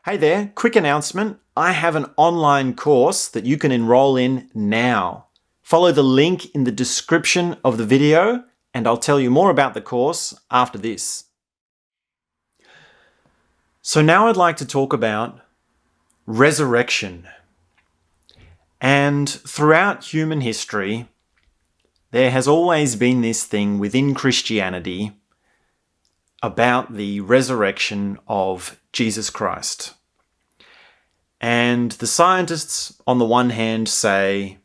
Hey there, quick announcement. I have an online course that you can enroll in now. Follow the link in the description of the video and I'll tell you more about the course after this. So now I'd like to talk about resurrection. And throughout human history, there has always been this thing within Christianity about the resurrection of Jesus Christ. And the scientists, on the one hand, say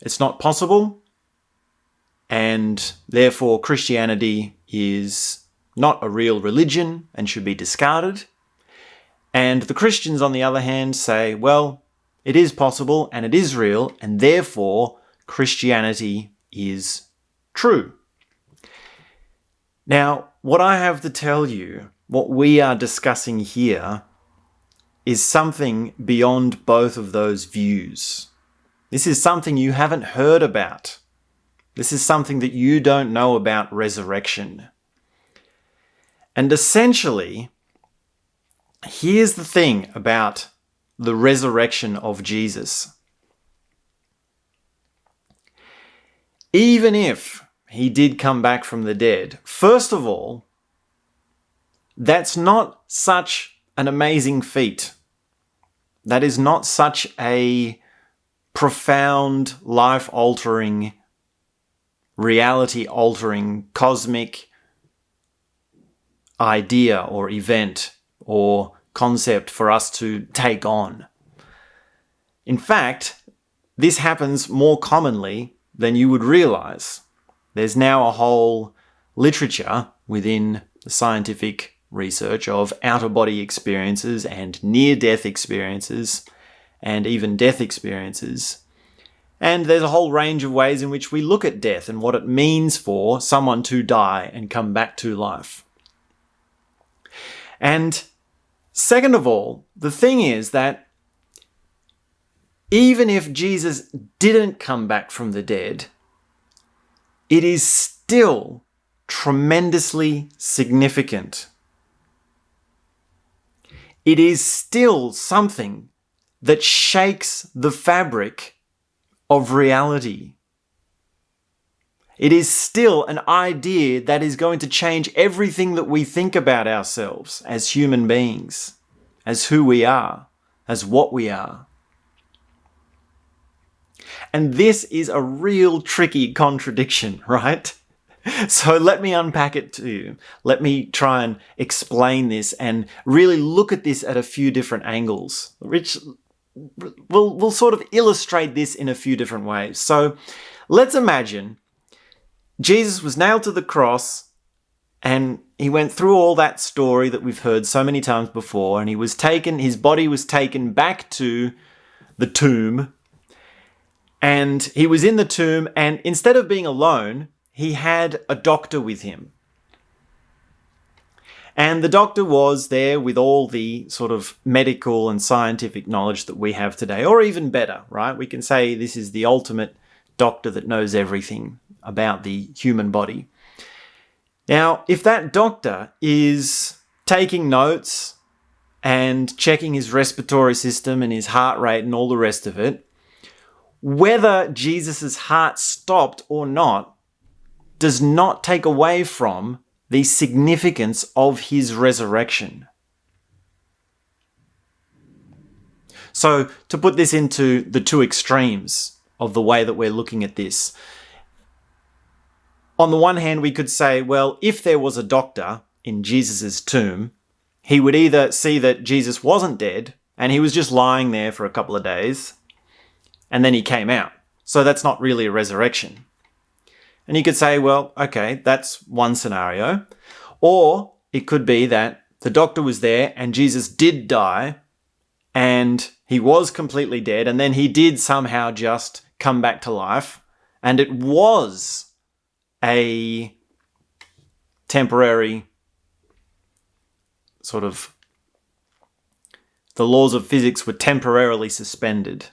it's not possible, and therefore Christianity is not a real religion and should be discarded. And the Christians, on the other hand, say, well, it is possible and it is real, and therefore Christianity is true. Now, what I have to tell you, what we are discussing here, is something beyond both of those views. This is something you haven't heard about. This is something that you don't know about resurrection. And essentially, here's the thing about the resurrection of Jesus. Even if he did come back from the dead, first of all, that's not such an amazing feat. That is not such a profound, life-altering, reality-altering, cosmic idea or event or concept for us to take on. In fact, this happens more commonly than you would realize. There's now a whole literature within the scientific research of out-of-body experiences and near-death experiences and even death experiences. And there's a whole range of ways in which we look at death and what it means for someone to die and come back to life. And second of all, the thing is that even if Jesus didn't come back from the dead, it is still tremendously significant. It is still something that shakes the fabric of reality. It is still an idea that is going to change everything that we think about ourselves as human beings, as who we are, as what we are. And this is a real tricky contradiction, right? So let me unpack it to you. Let me try and explain this and really look at this at a few different angles, which we'll sort of illustrate this in a few different ways. So let's imagine Jesus was nailed to the cross and he went through all that story that we've heard so many times before, and his body was taken back to the tomb, and he was in the tomb, and instead of being alone, he had a doctor with him. And the doctor was there with all the sort of medical and scientific knowledge that we have today, or even better, right? We can say this is the ultimate doctor that knows everything about the human body. Now, if that doctor is taking notes and checking his respiratory system and his heart rate and all the rest of it, whether Jesus' heart stopped or not does not take away from the significance of his resurrection. So, to put this into the two extremes of the way that we're looking at this, on the one hand, we could say, well, if there was a doctor in Jesus' tomb, he would either see that Jesus wasn't dead and he was just lying there for a couple of days and then he came out. So that's not really a resurrection. And you could say, well, okay, that's one scenario. Or it could be that the doctor was there and Jesus did die and he was completely dead and then he did somehow just come back to life, and it was a temporary sort of, the laws of physics were temporarily suspended.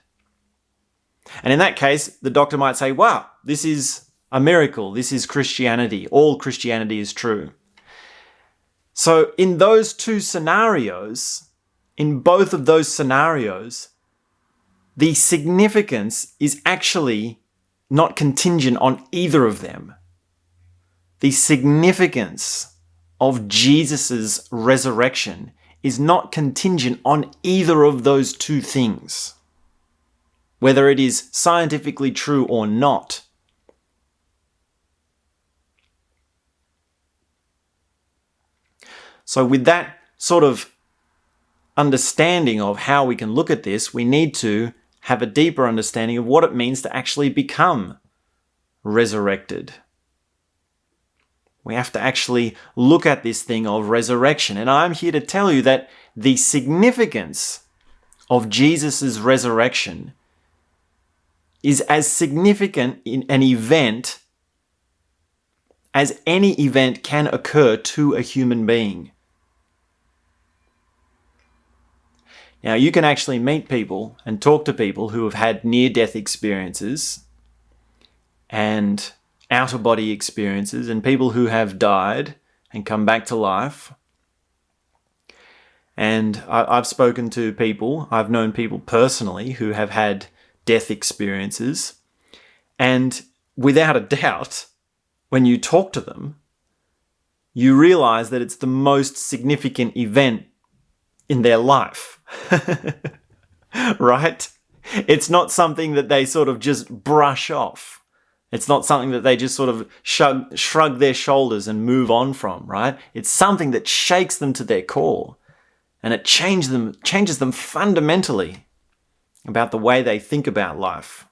And in that case, the doctor might say, wow, this is a miracle. This is Christianity. All Christianity is true. So in those two scenarios, in both of those scenarios, the significance is actually not contingent on either of them. The significance of Jesus' resurrection is not contingent on either of those two things, whether it is scientifically true or not. So with that sort of understanding of how we can look at this, we need to have a deeper understanding of what it means to actually become resurrected. We have to actually look at this thing of resurrection. And I'm here to tell you that the significance of Jesus' resurrection is as significant in an event as any event can occur to a human being. Now, you can actually meet people and talk to people who have had near-death experiences and out-of-body experiences, and people who have died and come back to life. And I've spoken to people, I've known people personally who have had death experiences, and without a doubt, when you talk to them, you realize that it's the most significant event in their life. Right? It's not something that they sort of just brush off. It's not something that they just sort of shrug their shoulders and move on from, right? It's something that shakes them to their core, and it changes them fundamentally about the way they think about life,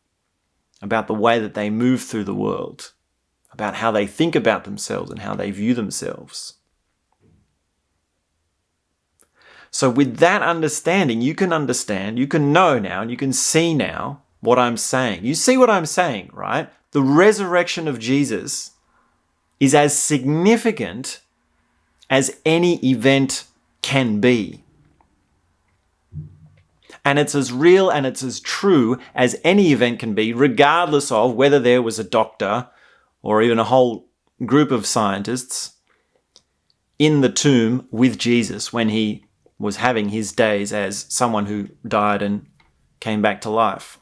about the way that they move through the world, about how they think about themselves and how they view themselves. So with that understanding, you can know now, and you can see now what I'm saying. You see what I'm saying, right? The resurrection of Jesus is as significant as any event can be. And it's as real and it's as true as any event can be, regardless of whether there was a doctor or even a whole group of scientists in the tomb with Jesus when he was having his days as someone who died and came back to life.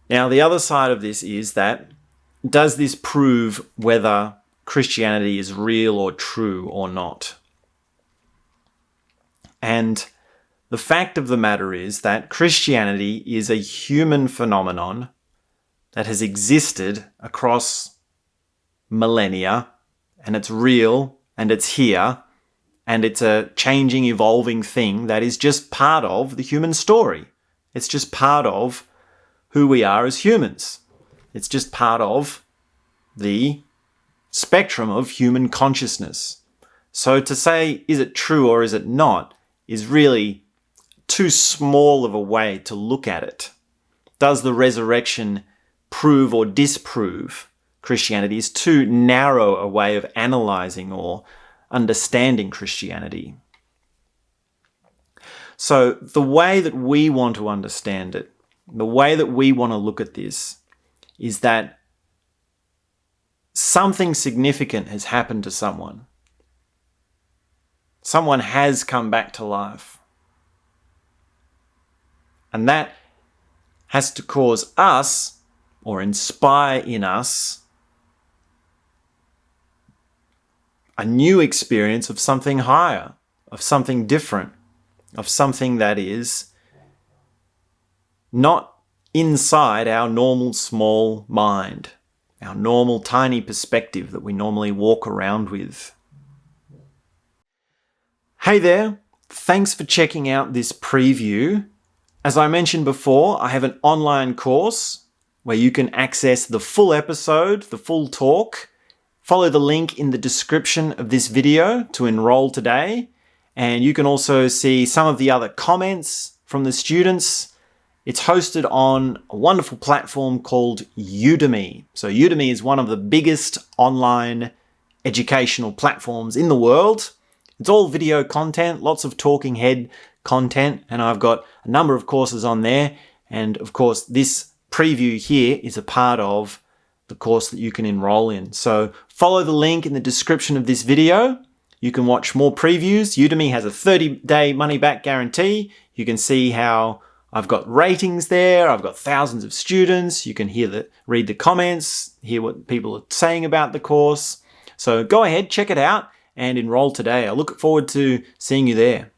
Now, the other side of this is that, does this prove whether Christianity is real or true or not? And the fact of the matter is that Christianity is a human phenomenon that has existed across millennia, and it's real, and it's here, and it's a changing, evolving thing that is just part of the human story. It's just part of who we are as humans. It's just part of the spectrum of human consciousness. So to say, is it true or is it not, is really too small of a way to look at it. Does the resurrection prove or disprove Christianity is too narrow a way of analyzing or understanding Christianity. So the way that we want to understand it, the way that we want to look at this, is that something significant has happened to someone. Someone has come back to life. And that has to cause us, or inspire in us, a new experience of something higher, of something different, of something that is not inside our normal small mind, our normal tiny perspective that we normally walk around with. Hey there, thanks for checking out this preview. As I mentioned before, I have an online course where you can access the full episode, the full talk. Follow the link in the description of this video to enroll today. And you can also see some of the other comments from the students. It's hosted on a wonderful platform called Udemy. So Udemy is one of the biggest online educational platforms in the world. It's all video content, lots of talking head content, and I've got a number of courses on there. And of course, this preview here is a part of the course that you can enroll in. So Follow the link in the description of this video. You can watch more previews. Udemy has a 30-day money-back guarantee. You can see how I've got ratings there. I've got thousands of students. You can read the comments, hear what people are saying about the course. So go ahead, check it out and enroll today. I look forward to seeing you there.